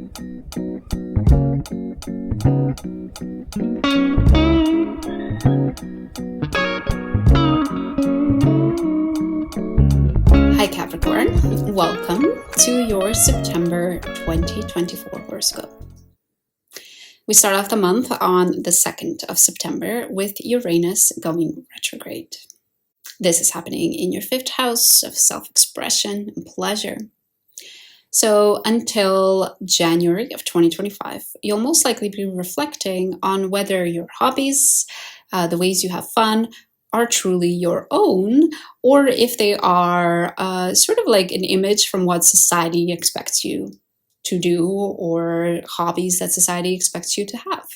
Hi Capricorn, welcome to your September 2024 horoscope. We start off the month on the 2nd of September with Uranus going retrograde. This is happening in your 5th house of self-expression and pleasure. So until January of 2025, you'll most likely be reflecting on whether your hobbies, the ways you have fun, are truly your own, or if they are sort of like an image from what society expects you to do, or hobbies that society expects you to have.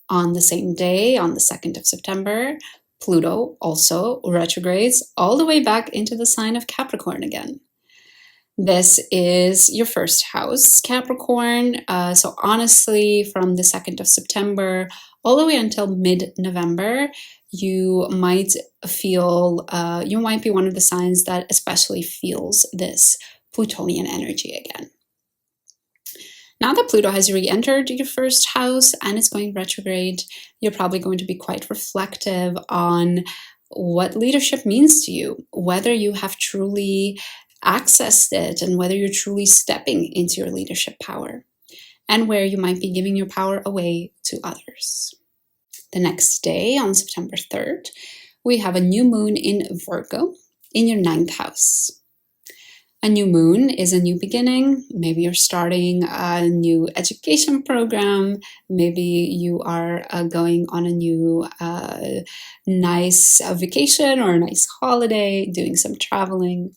On the same day, on the 2nd of September, Pluto also retrogrades all the way back into the sign of Capricorn again. This is your 1st house, Capricorn. So honestly, from the 2nd of September all the way until mid-November, you might feel, you might be one of the signs that especially feels this Plutonian energy again. Now that Pluto has re-entered your 1st house and it's going retrograde, you're probably going to be quite reflective on what leadership means to you, whether you have truly accessed it and whether you're truly stepping into your leadership power, and where you might be giving your power away to others. The next day, on September 3rd, we have a new moon in Virgo in your 9th house. A new moon is a new beginning. Maybe you're starting a new education program. Maybe you are going on a new nice vacation or a nice holiday, doing some traveling.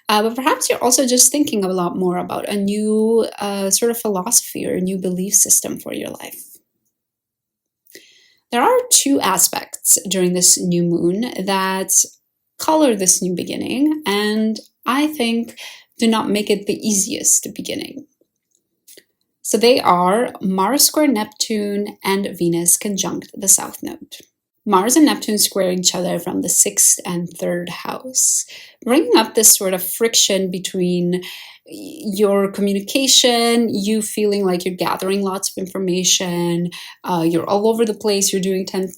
But perhaps you're also just thinking a lot more about a new sort of philosophy or a new belief system for your life. There are 2 aspects during this new moon that color this new beginning, and I think do not make it the easiest beginning. So they are Mars square Neptune and Venus conjunct the South Node. Mars and Neptune square each other from the 6th and 3rd house, bringing up this sort of friction between your communication, you feeling like you're gathering lots of information, you're all over the place, you're doing 10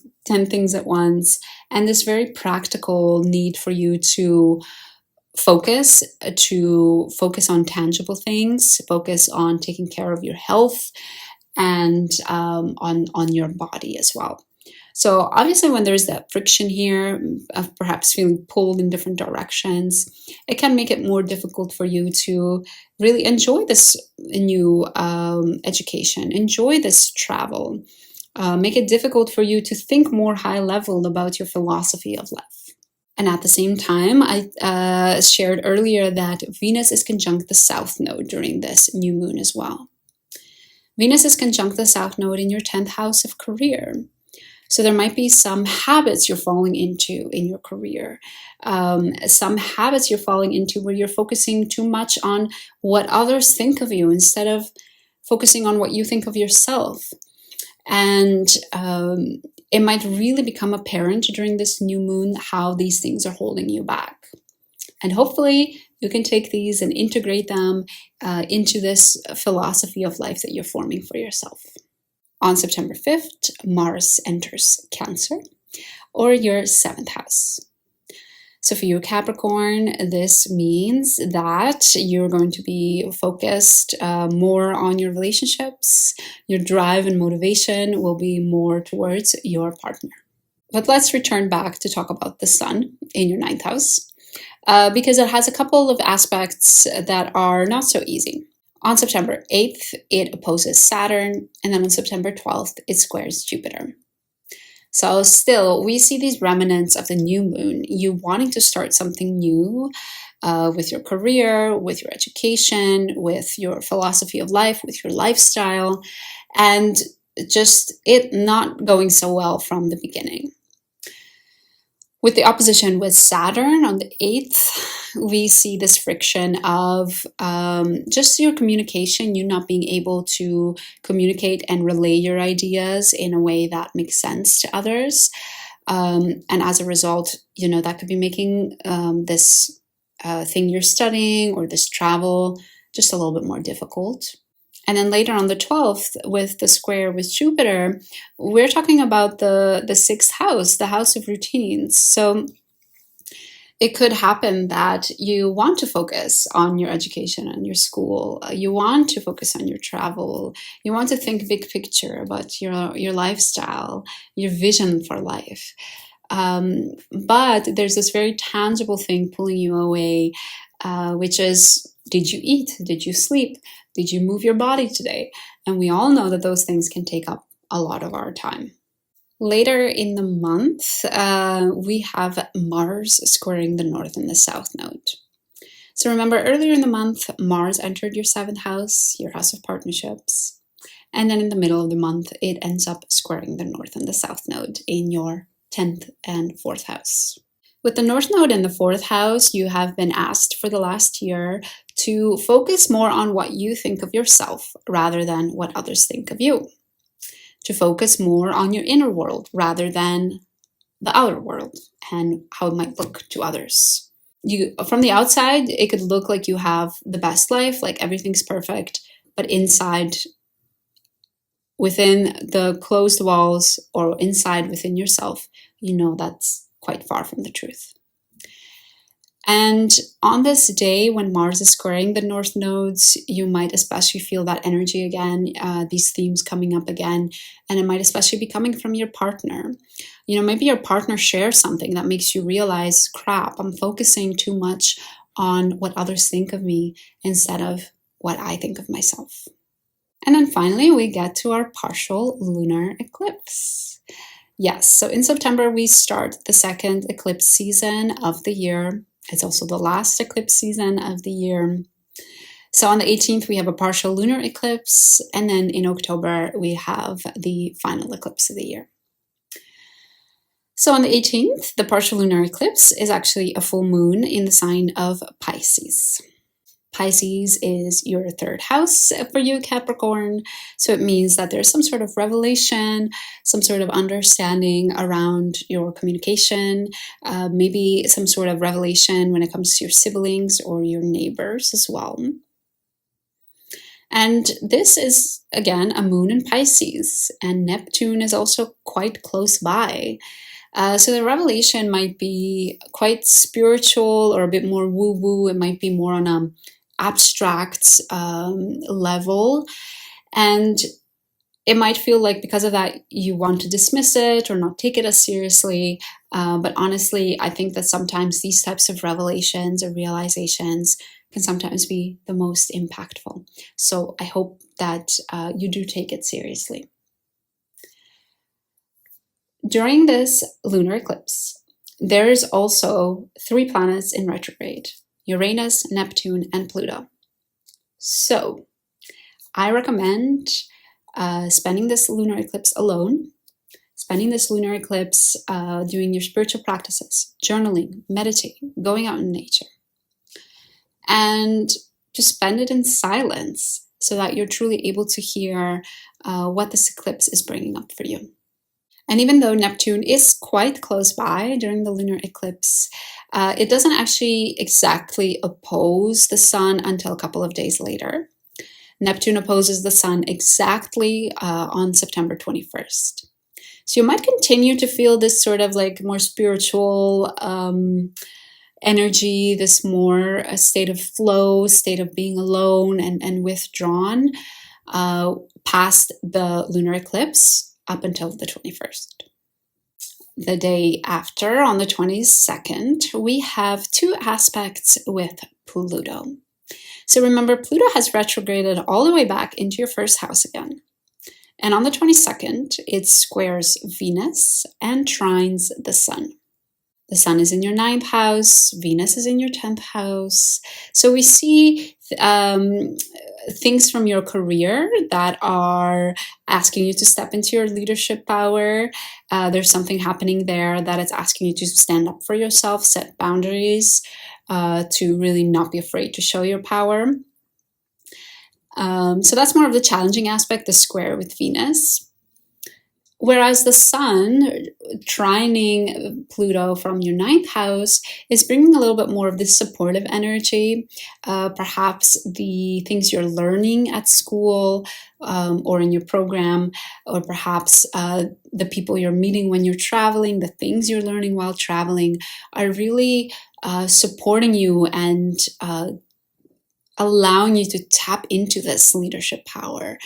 things at once, and this very practical need for you to focus on tangible things, focus on taking care of your health, and on your body as well. So obviously when there's that friction here of perhaps feeling pulled in different directions, it can make it more difficult for you to really enjoy this new education, enjoy this travel, make it difficult for you to think more high level about your philosophy of life. And at the same time, I shared earlier that Venus is conjunct the South Node during this new moon as well. Venus is conjunct the South Node in your 10th house of career. So there might be some habits you're falling into in your career, some habits you're falling into where you're focusing too much on what others think of you instead of focusing on what you think of yourself. And it might really become apparent during this new moon how these things are holding you back. And hopefully you can take these and integrate them into this philosophy of life that you're forming for yourself. On September 5th, Mars enters Cancer, or your 7th house. So for you, Capricorn, this means that you're going to be focused more on your relationships. Your drive and motivation will be more towards your partner. But let's return back to talk about the Sun in your 9th house, because it has a couple of aspects that are not so easy. On September 8th, it opposes Saturn, and then on September 12th, it squares Jupiter. So still, we see these remnants of the new moon, you wanting to start something new with your career, with your education, with your philosophy of life, with your lifestyle, and just it not going so well from the beginning. With the opposition with Saturn on the 8th, we see this friction of just your communication, you not being able to communicate and relay your ideas in a way that makes sense to others. And as a result, that could be making this thing you're studying or this travel just a little bit more difficult. And then later on the 12th, with the square with Jupiter, we're talking about the sixth house, the house of routines. So it could happen that you want to focus on your education and your school. You want to focus on your travel. You want to think big picture about your lifestyle, your vision for life. But there's this very tangible thing pulling you away, which is, did you eat? Did you sleep? Did you move your body today? And we all know that those things can take up a lot of our time. Later in the month, we have Mars squaring the North and the South node. So remember, earlier in the month, Mars entered your 7th house, your house of partnerships. And then in the middle of the month, it ends up squaring the North and the South node in your 10th and 4th house. With the North node in the 4th house, you have been asked for the last year to focus more on what you think of yourself rather than what others think of you. To focus more on your inner world rather than the outer world and how it might look to others. From the outside, it could look like you have the best life, like everything's perfect, but inside, within the closed walls or inside within yourself, you know that's quite far from the truth. And on this day when Mars is squaring the North nodes, you might especially feel that energy again, these themes coming up again, and it might especially be coming from your partner. Maybe your partner shares something that makes you realize, crap, I'm focusing too much on what others think of me instead of what I think of myself. And then finally, we get to our partial lunar eclipse. Yes, so in September, we start the 2nd eclipse season of the year. It's also the last eclipse season of the year. So on the 18th, we have a partial lunar eclipse. And then in October, we have the final eclipse of the year. So on the 18th, the partial lunar eclipse is actually a full moon in the sign of Pisces. Pisces is your 3rd house for you, Capricorn. So it means that there's some sort of revelation, some sort of understanding around your communication, maybe some sort of revelation when it comes to your siblings or your neighbors as well. And this is, again, a moon in Pisces, and Neptune is also quite close by. So the revelation might be quite spiritual or a bit more woo-woo. It might be more on a abstract level, and it might feel like because of that you want to dismiss it or not take it as seriously, but honestly I think that sometimes these types of revelations or realizations can sometimes be the most impactful. So I hope that you do take it seriously. During this lunar eclipse, there's also 3 planets in retrograde: Uranus, Neptune, and Pluto. So I recommend spending this lunar eclipse alone, spending this lunar eclipse doing your spiritual practices, journaling, meditating, going out in nature, and to spend it in silence so that you're truly able to hear what this eclipse is bringing up for you. And even though Neptune is quite close by during the lunar eclipse, it doesn't actually exactly oppose the sun until a couple of days later. Neptune opposes the sun exactly on September 21st. So you might continue to feel this sort of like more spiritual energy, this more a state of flow, state of being alone and withdrawn past the lunar eclipse up until the 21st. The day after, on the 22nd, we have 2 aspects with Pluto. So remember, Pluto has retrograded all the way back into your 1st house again. And on the 22nd, it squares Venus and trines the sun. The sun is in your 9th house, Venus is in your 10th house. So we see things from your career that are asking you to step into your leadership power. There's something happening there that it's asking you to stand up for yourself, set boundaries, to really not be afraid to show your power. So that's more of the challenging aspect, the square with Venus. Whereas the sun trining Pluto from your ninth house is bringing a little bit more of this supportive energy. Perhaps the things you're learning at school or in your program, or perhaps the people you're meeting when you're traveling, the things you're learning while traveling are really supporting you and allowing you to tap into this leadership power.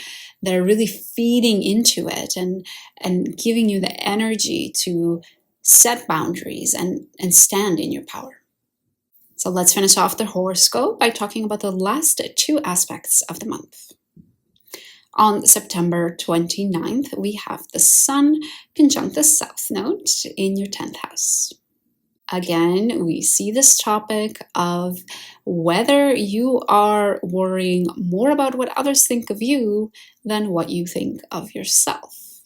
They're really feeding into it and giving you the energy to set boundaries and stand in your power. So let's finish off the horoscope by talking about the last two aspects of the month. On September 29th, we have the Sun conjunct the South Node in your 10th house. Again, we see this topic of whether you are worrying more about what others think of you than what you think of yourself.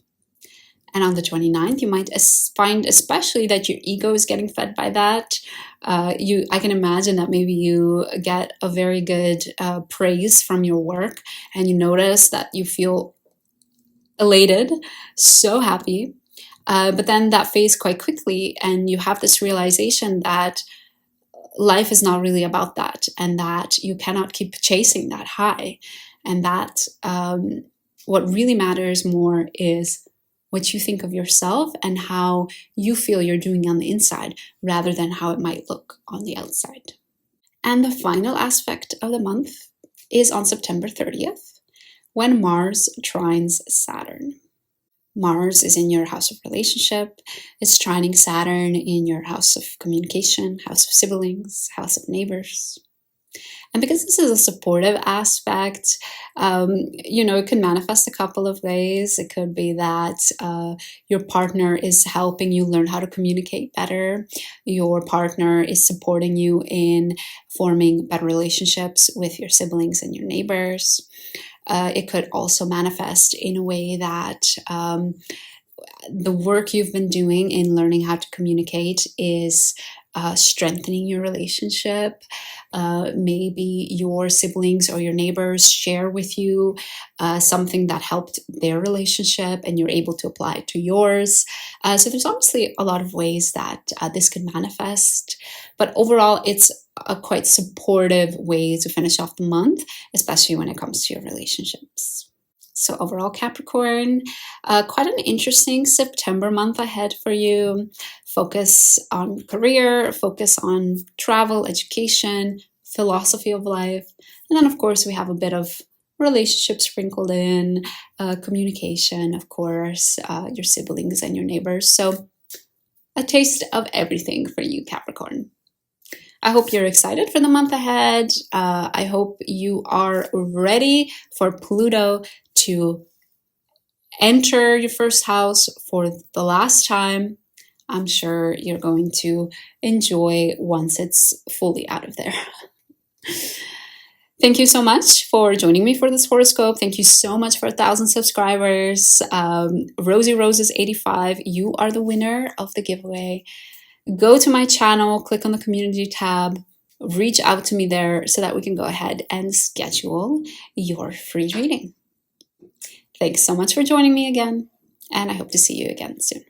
And on the 29th, you might find especially that your ego is getting fed by that. I can imagine that maybe you get a very good praise from your work and you notice that you feel elated, so happy. But then that fades quite quickly and you have this realization that life is not really about that and that you cannot keep chasing that high. And that what really matters more is what you think of yourself and how you feel you're doing on the inside rather than how it might look on the outside. And the final aspect of the month is on September 30th when Mars trines Saturn. Mars is in your house of relationship. It's trining Saturn in your house of communication, house of siblings, house of neighbors. And because this is a supportive aspect, it can manifest a couple of ways. It could be that your partner is helping you learn how to communicate better. Your partner is supporting you in forming better relationships with your siblings and your neighbors. It could also manifest in a way that the work you've been doing in learning how to communicate is strengthening your relationship. Maybe your siblings or your neighbors share with you something that helped their relationship and you're able to apply it to yours. So there's obviously a lot of ways that this can manifest, but overall it's a quite supportive way to finish off the month, especially when it comes to your relationships. So overall, Capricorn, quite an interesting September month ahead for you. Focus on career, focus on travel, education, philosophy of life. And then, of course, we have a bit of relationships sprinkled in, communication, of course, your siblings and your neighbors. So a taste of everything for you, Capricorn. I hope you're excited for the month ahead. I hope you are ready for Pluto to enter your first house for the last time. I'm sure you're going to enjoy once it's fully out of there. Thank you so much for joining me for this horoscope. Thank you so much for 1,000 subscribers. Rosie Roses 85, you are the winner of the giveaway. Go to my channel, click on the community tab, reach out to me there so that we can go ahead and schedule your free reading. Thanks so much for joining me again, and I hope to see you again soon.